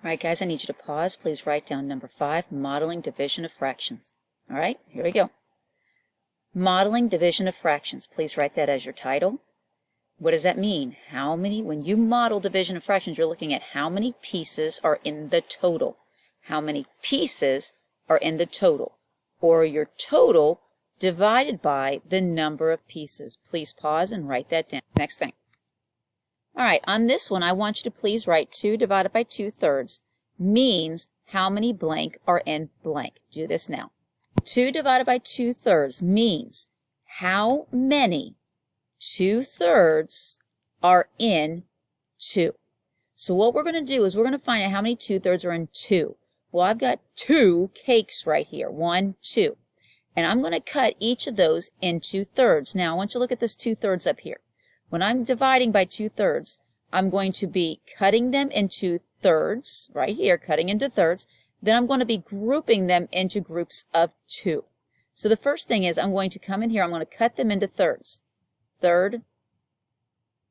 All right, guys, I need you to pause. Please write down number 5, modeling division of fractions. All right, here we go. Modeling division of fractions. Please write that as your title. What does that mean? How many, when you model division of fractions, you're looking at how many pieces are in the total. How many pieces are in the total, or your total divided by the number of pieces. Please pause and write that down. Next thing. All right, on this one, I want you to please write 2 divided by 2/3 means how many blank are in blank. Do this now. 2 divided by 2/3 means how many 2/3 are in 2. So what we're going to do is we're going to find out how many 2/3 are in 2. Well, I've got 2 cakes right here, 1, 2. And I'm going to cut each of those into thirds. Now, I want you to look at this 2/3 up here. When I'm dividing by 2/3, I'm going to be cutting them into thirds, right here, cutting into thirds. Then I'm going to be grouping them into groups of 2. So the first thing is I'm going to come in here, I'm going to cut them into thirds. Third,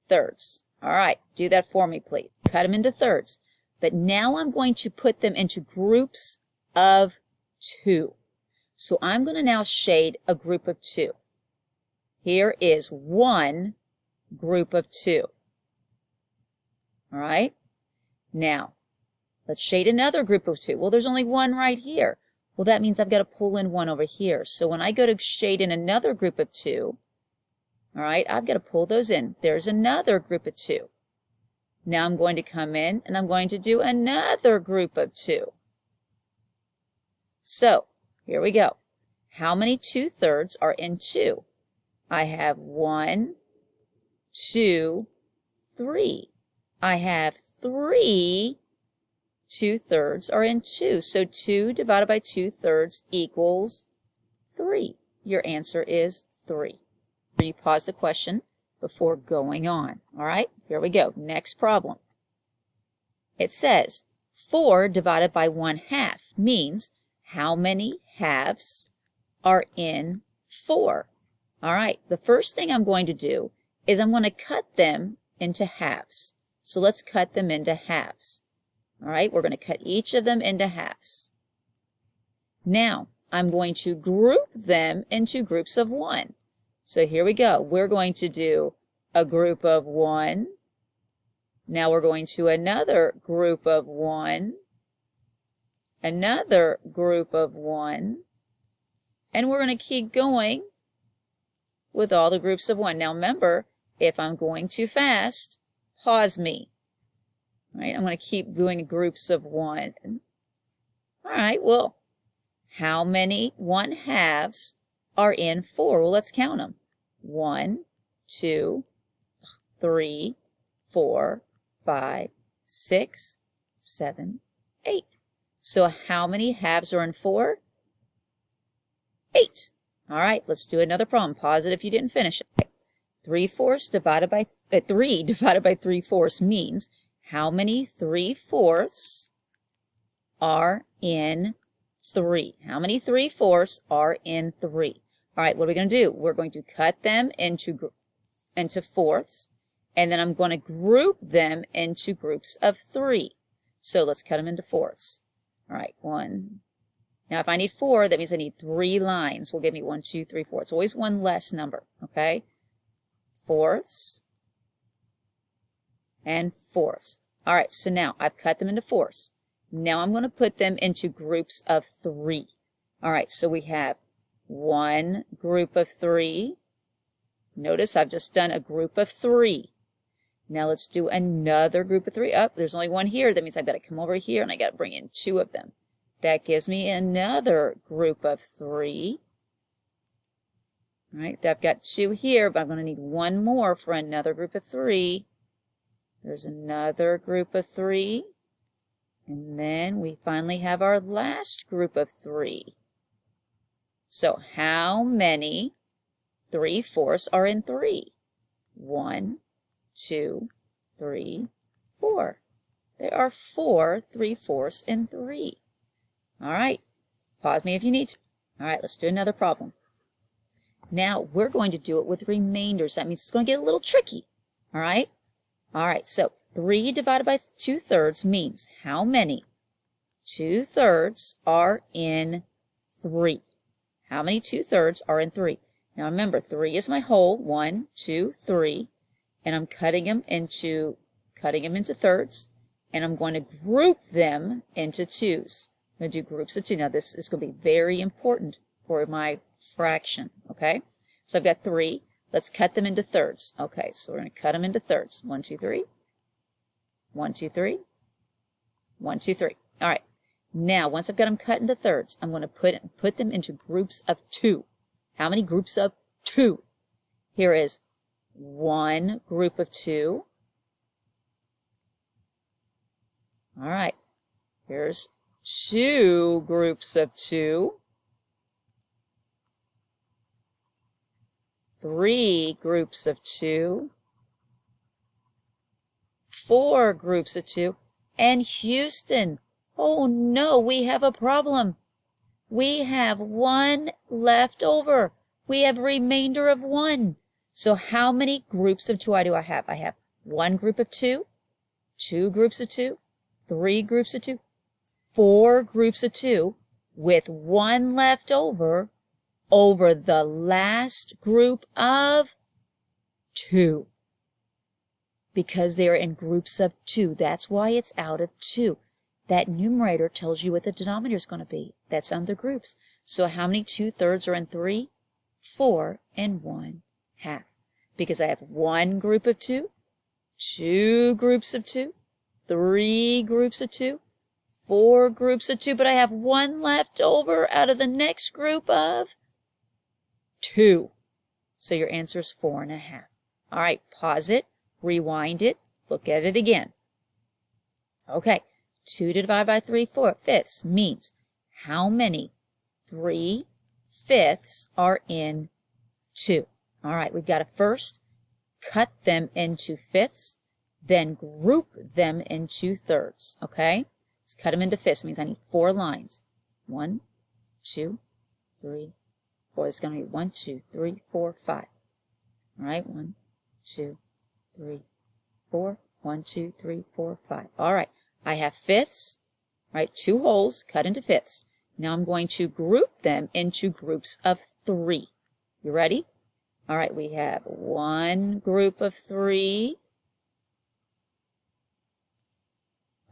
thirds. All right, do that for me, please. Cut them into thirds. But now I'm going to put them into groups of 2. So I'm going to now shade a group of 2. Here is one group of 2. All right? Now, let's shade another group of 2. Well, there's only one right here. Well, that means I've got to pull in one over here. So when I go to shade in another group of 2, all right, I've got to pull those in. There's another group of 2. Now I'm going to come in and I'm going to do another group of 2. So, here we go. How many 2/3 are in 2? I have 1, 2, 3. I have 3 2/3 are in 2. So 2 divided by 2/3 equals 3. Your answer is 3. You pause the question before going on. All right, here we go. Next problem. It says 4 divided by 1/2 means how many halves are in 4? All right, the first thing I'm going to do is I'm going to cut them into halves. So let's cut them into halves. All right, we're going to cut each of them into halves. Now, I'm going to group them into groups of 1. So here we go. We're going to do a group of 1. Now we're going to another group of 1. Another group of 1. And we're going to keep going with all the groups of 1. Now remember, if I'm going too fast, pause me. All right, I'm going to keep doing groups of 1. All right, well, how many 1/2 are in 4? Well, let's count them. 1, 2, 3, 4, 5, 6, 7, 8. So how many halves are in 4? 8. All right, let's do another problem. Pause it if you didn't finish it. 3/4 divided by 3 divided by 3/4 means how many 3/4 are in 3? How many 3/4 are in 3? All right, what are we going to do? We're going to cut them into fourths, and then I'm going to group them into groups of 3. So let's cut them into fourths. All right, 1. Now, if I need 4, that means I need 3 lines. Will give me 1, 2, 3, 4. It's always one less number, okay? Fourths and fourths. All right, so now I've cut them into fourths. Now I'm going to put them into groups of 3. All right, so we have one group of 3. Notice I've just done a group of 3. Now let's do another group of 3. Oh, there's only one here. That means I've got to come over here and I got to bring in 2 of them. That gives me another group of 3. All right, I've got 2 here, but I'm going to need 1 more for another group of 3. There's another group of 3. And then we finally have our last group of 3. So how many 3/4 are in 3? 1, 2, 3, 4. There are 4 3/4 in 3. All right, pause me if you need to. All right, let's do another problem. Now we're going to do it with remainders. That means it's going to get a little tricky. All right? All right, so 3 divided by 2/3 means how many 2/3 are in 3? How many 2/3 are in 3? Now remember, 3 is my whole, 1, 2, 3, and I'm cutting them into thirds, and I'm going to group them into 2s. I'm going to do groups of 2. Now this is going to be very important for my fraction, okay? So I've got 3. Let's cut them into thirds. Okay, so we're going to cut them into thirds. 1, 2, 3. 1, 2, 3. 1, 2, 3. All right. Now, once I've got them cut into thirds, I'm going to put them into groups of 2. How many groups of 2? Here is 1 group of 2. All right. Here's 2 groups of 2. 3 groups of 2. 4 groups of 2. And Houston, oh no, we have a problem. We have 1 left over. We have a remainder of 1. So how many groups of 2 do I have? I have 1 group of 2, 2 groups of 2, 3 groups of 2, 4 groups of 2, with 1 left over the last group of 2. Because they're in groups of 2. That's why it's out of 2. That numerator tells you what the denominator is going to be. That's on the groups. So how many 2/3 are in 3? 4 and 1/2. Because I have 1 group of 2, 2 groups of 2, 3 groups of 2, 4 groups of 2, but I have 1 left over out of the next group of 2. So your answer is 4.5. All right, pause it, rewind it, look at it again. Okay, 2 divided by 3/5 means how many 3/5 are in 2? All right, we've got to first cut them into fifths, then group them into thirds, okay? Let's cut them into fifths. It means I need 4 lines. 1, 2, 3, 4. It's going to be 1, 2, 3, 4, 5. All right, 1, 2, 3, 4. 1, 2, 3, 4, 5. All right, I have fifths, right? 2 wholes cut into fifths. Now I'm going to group them into groups of 3. You ready? All right, we have 1 group of 3.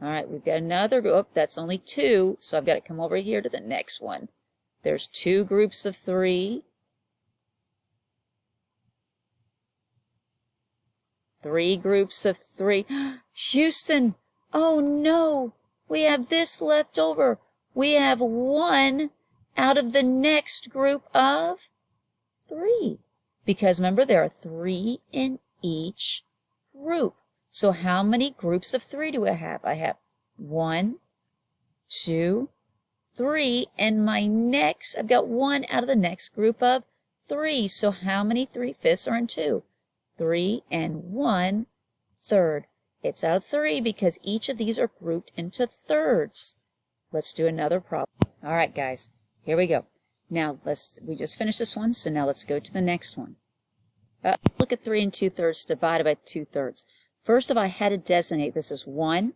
All right, we've got another group. That's only 2, so I've got to come over here to the next one. There's 2 groups of 3. 3 groups of 3. Houston, oh no, we have this left over. We have 1 out of the next group of 3. Because remember, there are 3 in each group. So how many groups of 3 do I have? I have 1, 2, 3, and I've got 1 out of the next group of 3. So how many 3/5 are in 2? 3 and 1/3. It's out of 3 because each of these are grouped into thirds. Let's do another problem. All right, guys, here we go. Now, we just finished this one, so now let's go to the next one. Look at 3 2/3 divided by 2/3. First of all, I had to designate this as 1,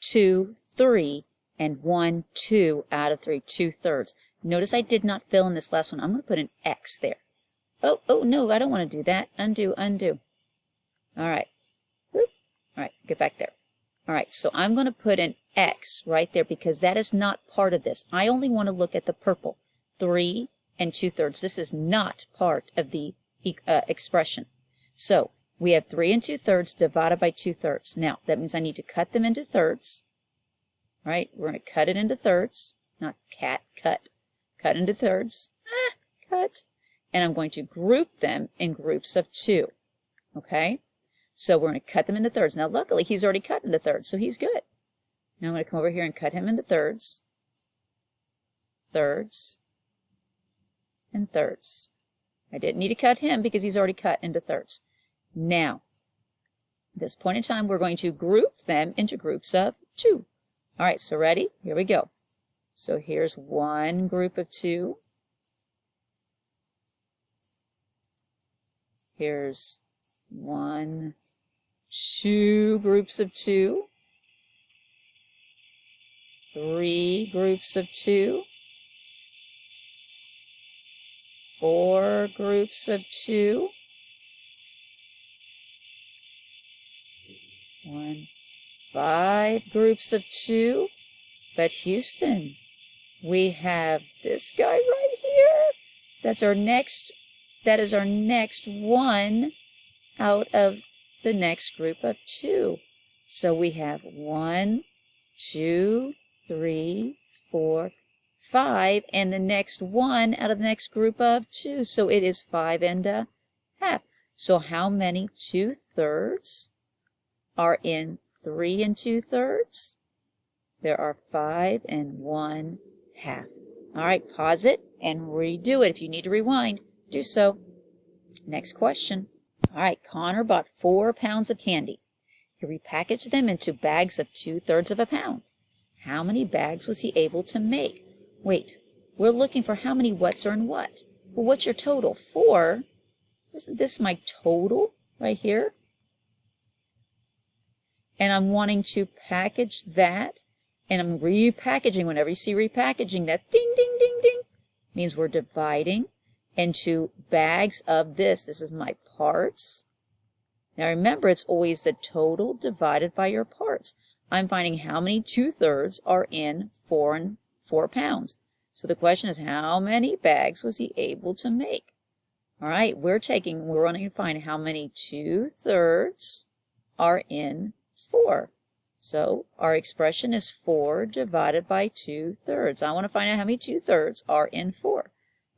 2, 3, and 1, 2 out of 3, 2/3. Notice I did not fill in this last one. I'm going to put an X there. Oh, no, I don't want to do that. Undo. All right. Whoop. All right, get back there. All right, so I'm going to put an X right there because that is not part of this. I only want to look at the purple, 3 2/3. This is not part of the expression. So we have 3 2/3 divided by 2/3. Now, that means I need to cut them into thirds. All right, we're going to cut it into thirds. Not cut. Cut into thirds. Cut. And I'm going to group them in groups of 2. Okay? So we're going to cut them into thirds. Now, luckily, he's already cut into thirds, so he's good. Now I'm going to come over here and cut him into thirds. Thirds. And thirds. I didn't need to cut him because he's already cut into thirds. Now, at this point in time, we're going to group them into groups of 2. All right, so ready? Here we go. So here's 1 group of 2. Here's 1, 2 groups of 2, 3 groups of 2, 4 groups of 2, 5 groups of 2. But Houston, we have this guy right here. That is our next one out of the next group of 2. So we have 1, 2, 3, 4, 5, and the next one out of the next group of 2. So it is 5 1/2. So how many 2/3 are in 3 2/3? There are 5 1/2. All right, pause it and redo it. If you need to rewind, do so. Next question. All right, Connor bought 4 pounds of candy. He repackaged them into bags of 2/3 of a pound. How many bags was he able to make? Wait, we're looking for how many whats are in what? Well, what's your total? 4. Isn't this my total right here? And I'm wanting to package that, and I'm repackaging. Whenever you see repackaging, that ding, ding, ding, ding, means we're dividing into bags of this. This is my parts. Now remember, it's always the total divided by your parts. I'm finding how many 2/3 are in 4 pounds. So the question is, how many bags was he able to make? All right, we're wanting to find how many 2/3 are in 4. So our expression is 4 divided by 2/3. I want to find out how many 2/3 are in 4.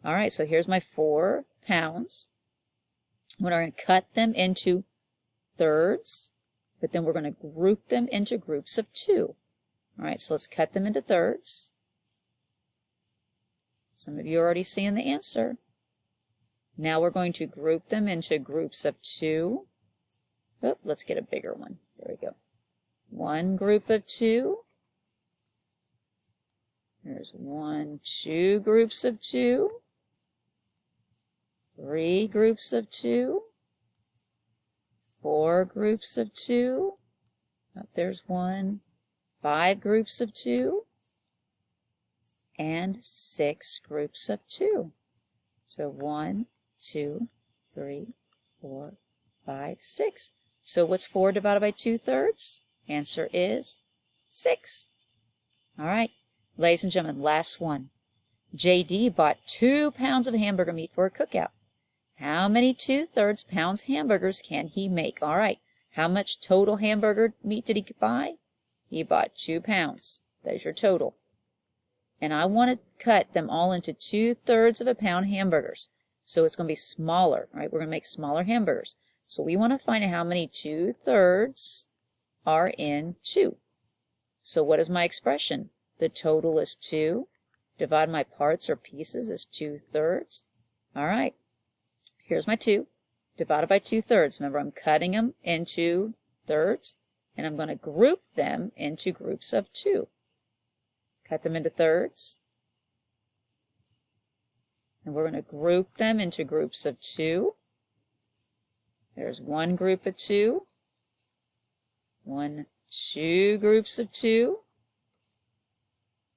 All right, so here's my 4 pounds. We're going to cut them into thirds, but then we're going to group them into groups of 2. All right, so let's cut them into thirds. Some of you are already seeing the answer. Now we're going to group them into groups of 2. Oh, let's get a bigger one. There we go. 1 group of 2. There's 2 groups of 2. 3 groups of 2. 4 groups of 2. Oh, there's 1. 5 groups of 2. And 6 groups of 2. So 1, 2, 3, 4, 5, 6. So what's 4 divided by 2/3? Answer is 6. All right, ladies and gentlemen, last one. JD bought 2 pounds of hamburger meat for a cookout. How many 2/3 pounds hamburgers can he make? All right, how much total hamburger meat did he buy? He bought 2 pounds. There's your total. And I want to cut them all into 2/3 of a pound hamburgers. So it's going to be smaller, right? We're going to make smaller hamburgers. So we want to find out how many 2/3 are in 2. So what is my expression? The total is 2. Divide my parts or pieces is 2/3. All right, here's my 2 divided by 2/3. Remember, I'm cutting them into thirds, and I'm going to group them into groups of 2. Cut them into thirds, and we're going to group them into groups of 2. There's 1 group of 2, 2 groups of 2,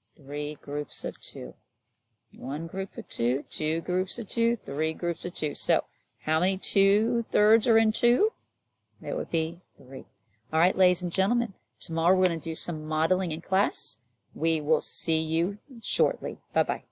3 groups of 2, 1 group of 2, 2 groups of 2, 3 groups of 2. So how many 2/3 are in 2? That would be 3. All right, ladies and gentlemen, tomorrow we're going to do some modeling in class. We will see you shortly. Bye-bye.